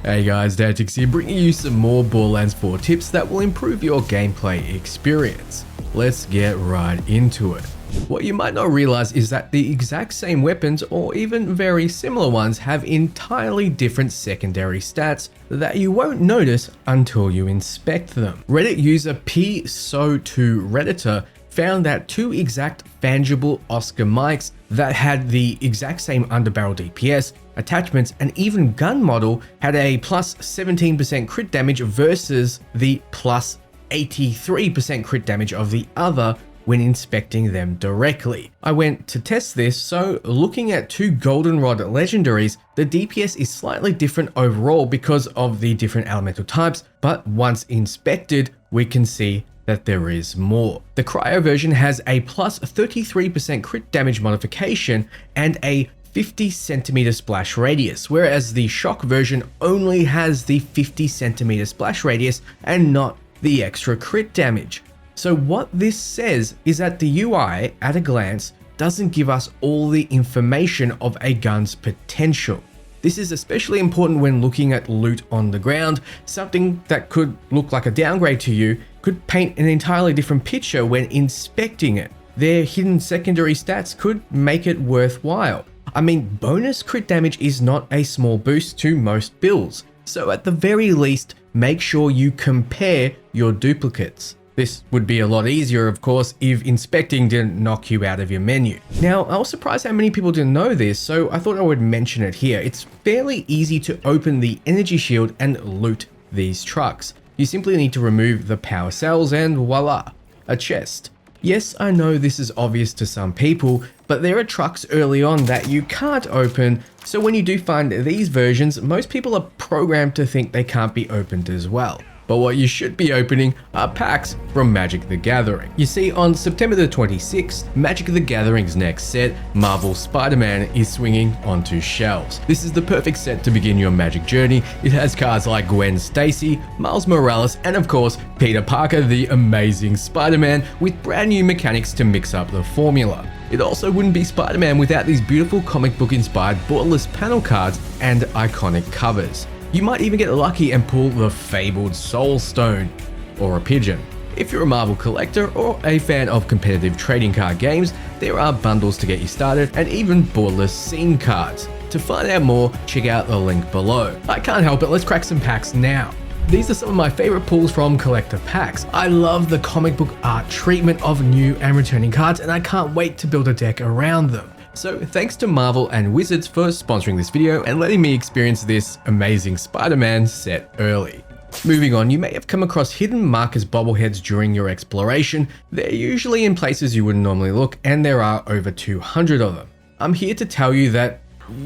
Hey guys, Dantix here, bringing you some more Borderlands 4 tips that will improve your gameplay experience. Let's get right into it. What you might not realize is that the exact same weapons, or even very similar ones, have entirely different secondary stats that you won't notice until you inspect them. Reddit user pso2redditor found that two exact fungible Oscar mics that had the exact same underbarrel DPS, attachments, and even gun model had a plus 17% crit damage versus the plus 83% crit damage of the other when inspecting them directly. I went to test this, so looking at two Goldenrod legendaries, the DPS is slightly different overall because of the different elemental types, but once inspected, we can see that there is more. The Cryo version has a plus 33% crit damage modification and a 50 centimeter splash radius, whereas the Shock version only has the 50 centimeter splash radius and not the extra crit damage. So what this says is that the UI at a glance doesn't give us all the information of a gun's potential. This is especially important when looking at loot on the ground. Something that could look like a downgrade to you could paint an entirely different picture when inspecting it. Their hidden secondary stats could make it worthwhile. I mean, bonus crit damage is not a small boost to most builds, so at the very least, make sure you compare your duplicates. This would be a lot easier, of course, if inspecting didn't knock you out of your menu. Now, I was surprised how many people didn't know this, so I thought I would mention it here. It's fairly easy to open the energy shield and loot these trucks. You simply need to remove the power cells and voila, a chest. Yes, I know this is obvious to some people, but there are trucks early on that you can't open, so when you do find these versions, most people are programmed to think they can't be opened as well. But what you should be opening are packs from Magic the Gathering. You see, on September the 26th, Magic the Gathering's next set, Marvel Spider-Man, is swinging onto shelves. This is the perfect set to begin your Magic journey. It has cards like Gwen Stacy, Miles Morales, and of course, Peter Parker, the amazing Spider-Man, with brand new mechanics to mix up the formula. It also wouldn't be Spider-Man without these beautiful comic book inspired borderless panel cards and iconic covers. You might even get lucky and pull the fabled Soul Stone, or a pigeon. If you're a Marvel collector or a fan of competitive trading card games, there are bundles to get you started and even borderless scene cards. To find out more, check out the link below. I can't help it, let's crack some packs now. These are some of my favorite pulls from collector packs. I love the comic book art treatment of new and returning cards, and I can't wait to build a deck around them. So thanks to Marvel and Wizards for sponsoring this video and letting me experience this amazing Spider-Man set early. Moving on, you may have come across hidden markers bobbleheads during your exploration. They're usually in places you wouldn't normally look, and there are over 200 of them. I'm here to tell you that,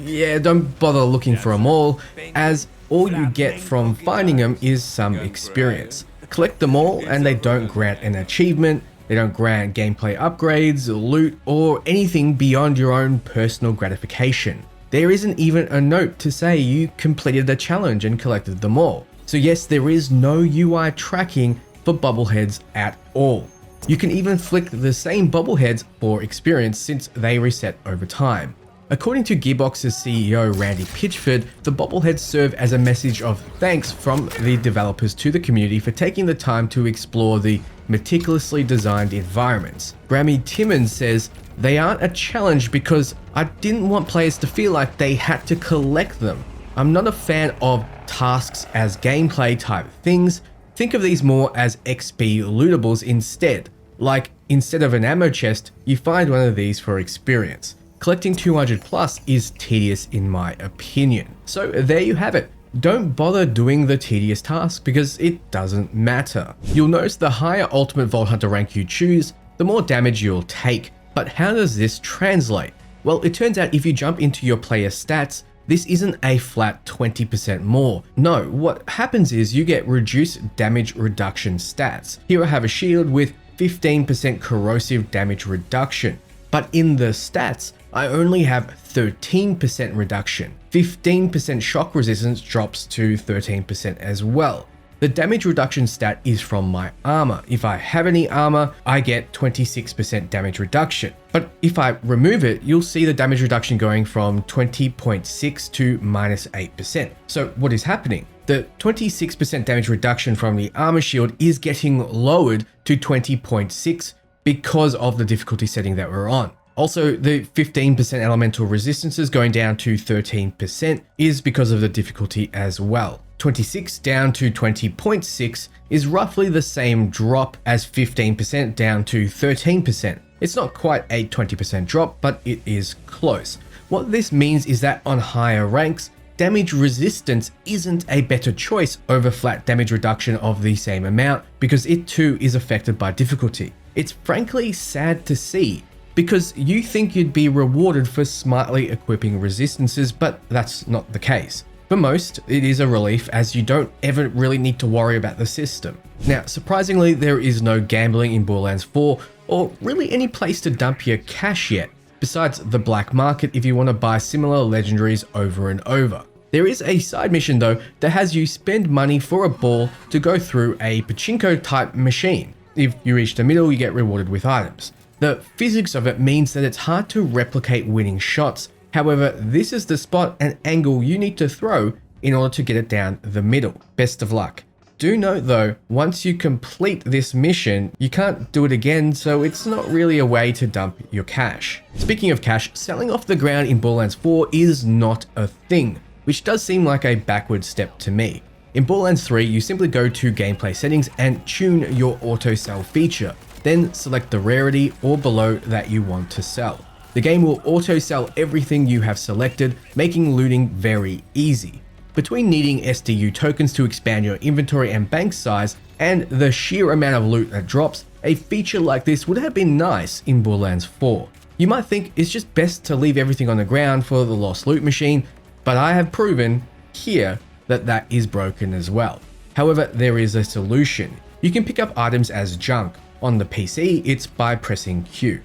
yeah, don't bother looking for them all, as all you get from finding them is some experience. Collect them all and they don't grant an achievement. They don't grant gameplay upgrades, loot, or anything beyond your own personal gratification. There isn't even a note to say you completed the challenge and collected them all. So yes, there is no UI tracking for bobbleheads at all. You can even flick the same bobbleheads for experience since they reset over time. According to Gearbox's CEO Randy Pitchford, the bobbleheads serve as a message of thanks from the developers to the community for taking the time to explore the meticulously designed environments. Grammy Timmons says, "They aren't a challenge because I didn't want players to feel like they had to collect them. I'm not a fan of tasks as gameplay type things. Think of these more as XP lootables instead. Like, instead of an ammo chest, you find one of these for experience. Collecting 200 plus is tedious in my opinion." So there you have it. Don't bother doing the tedious task because it doesn't matter. You'll notice the higher Ultimate Vault Hunter rank you choose, the more damage you'll take. But how does this translate? Well, it turns out if you jump into your player stats, this isn't a flat 20% more. No, what happens is you get reduced damage reduction stats. Here I have a shield with 15% corrosive damage reduction. But in the stats, I only have 13% reduction. 15% shock resistance drops to 13% as well. The damage reduction stat is from my armor. If I have any armor, I get 26% damage reduction. But if I remove it, you'll see the damage reduction going from 20.6 to -8%. So what is happening? The 26% damage reduction from the armor shield is getting lowered to 20.6 because of the difficulty setting that we're on. Also, the 15% elemental resistances going down to 13% is because of the difficulty as well. 26 down to 20.6 is roughly the same drop as 15% down to 13%. It's not quite a 20% drop, but it is close. What this means is that on higher ranks, damage resistance isn't a better choice over flat damage reduction of the same amount because it too is affected by difficulty. It's frankly sad to see because you think you'd be rewarded for smartly equipping resistances, but that's not the case. For most, it is a relief as you don't ever really need to worry about the system. Now, surprisingly, there is no gambling in Borderlands 4 or really any place to dump your cash yet, besides the black market if you want to buy similar legendaries over and over. There is a side mission though that has you spend money for a ball to go through a pachinko type machine. If you reach the middle, you get rewarded with items. The physics of it means that it's hard to replicate winning shots. However, this is the spot and angle you need to throw in order to get it down the middle. Best of luck. Do note though, once you complete this mission, you can't do it again, so it's not really a way to dump your cash. Speaking of cash, selling off the ground in Borderlands 4 is not a thing, which does seem like a backward step to me. In Borderlands 3, you simply go to gameplay settings and tune your auto sell feature, then select the rarity or below that you want to sell. The game will auto sell everything you have selected, making looting very easy. Between needing SDU tokens to expand your inventory and bank size, and the sheer amount of loot that drops, a feature like this would have been nice in Borderlands 4. You might think it's just best to leave everything on the ground for the lost loot machine, but I have proven here that that is broken as well. However, there is a solution. You can pick up items as junk. On the PC, it's by pressing Q.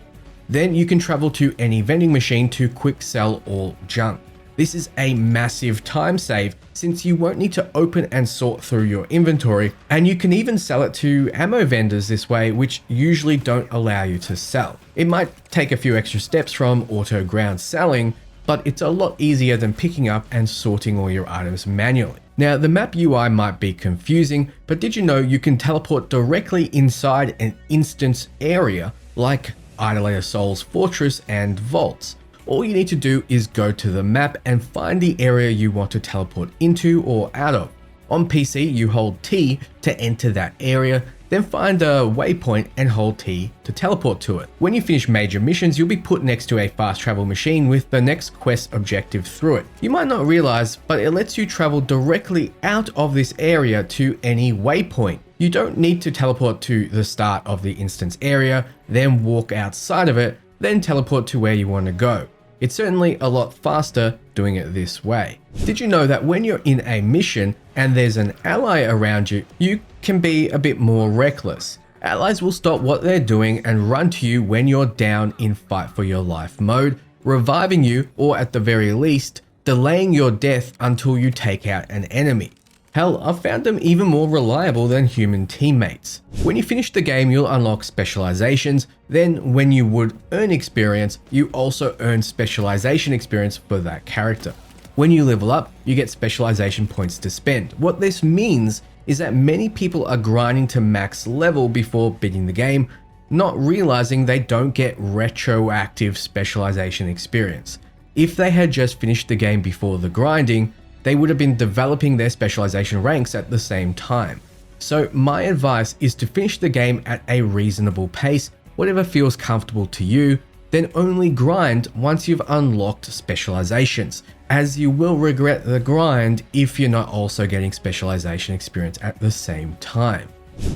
Then you can travel to any vending machine to quick sell all junk. This is a massive time save since you won't need to open and sort through your inventory, and you can even sell it to ammo vendors this way, which usually don't allow you to sell. It might take a few extra steps from auto ground selling, but it's a lot easier than picking up and sorting all your items manually. Now, the map UI might be confusing, but did you know you can teleport directly inside an instance area like Idolator Soul's Fortress and Vaults? All you need to do is go to the map and find the area you want to teleport into or out of. On PC, you hold T to enter that area, then find a waypoint and hold T to teleport to it. When you finish major missions, you'll be put next to a fast travel machine with the next quest objective through it. You might not realize, but it lets you travel directly out of this area to any waypoint. You don't need to teleport to the start of the instance area, then walk outside of it, then teleport to where you want to go. It's certainly a lot faster doing it this way. Did you know that when you're in a mission and there's an ally around you, you can be a bit more reckless? Allies will stop what they're doing and run to you when you're down in fight for your life mode, reviving you, or at the very least, delaying your death until you take out an enemy. Hell, I've found them even more reliable than human teammates. When you finish the game, you'll unlock specializations. Then when you would earn experience, you also earn specialization experience for that character. When you level up, you get specialization points to spend. What this means is that many people are grinding to max level before beating the game, not realizing they don't get retroactive specialization experience. If they had just finished the game before the grinding, they would have been developing their specialization ranks at the same time. So my advice is to finish the game at a reasonable pace, whatever feels comfortable to you, then only grind once you've unlocked specializations, as you will regret the grind if you're not also getting specialization experience at the same time.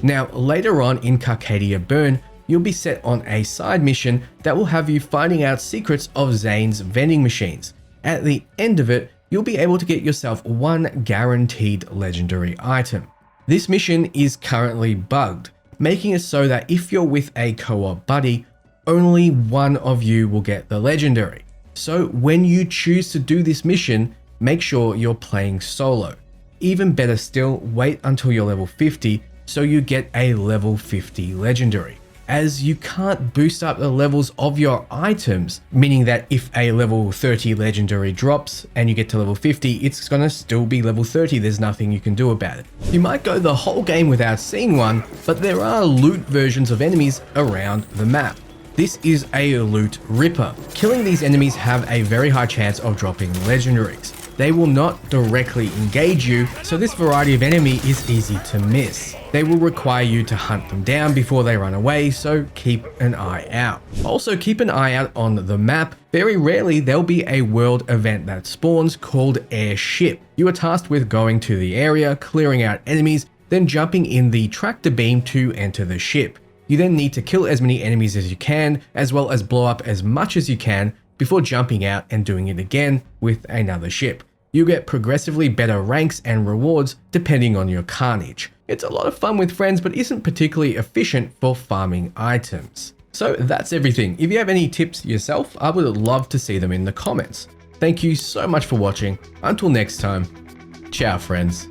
Now, later on in Carcadia Burn, you'll be set on a side mission that will have you finding out secrets of Zane's vending machines. At the end of it, you'll be able to get yourself one guaranteed legendary item. This mission is currently bugged, making it so that if you're with a co-op buddy, only one of you will get the legendary. So when you choose to do this mission, make sure you're playing solo. Even better still, wait until you're level 50 so you get a level 50 legendary, as you can't boost up the levels of your items, meaning that if a level 30 legendary drops and you get to level 50, it's gonna still be level 30, there's nothing you can do about it. You might go the whole game without seeing one, but there are loot versions of enemies around the map. This is a loot ripper. Killing these enemies have a very high chance of dropping legendaries. They will not directly engage you, so this variety of enemy is easy to miss. They will require you to hunt them down before they run away, so keep an eye out. Also keep an eye out on the map. Very rarely there'll be a world event that spawns called Airship. You are tasked with going to the area, clearing out enemies, then jumping in the tractor beam to enter the ship. You then need to kill as many enemies as you can, as well as blow up as much as you can before jumping out and doing it again with another ship. You get progressively better ranks and rewards depending on your carnage. It's a lot of fun with friends, but isn't particularly efficient for farming items. So that's everything. If you have any tips yourself, I would love to see them in the comments. Thank you so much for watching. Until next time, ciao friends.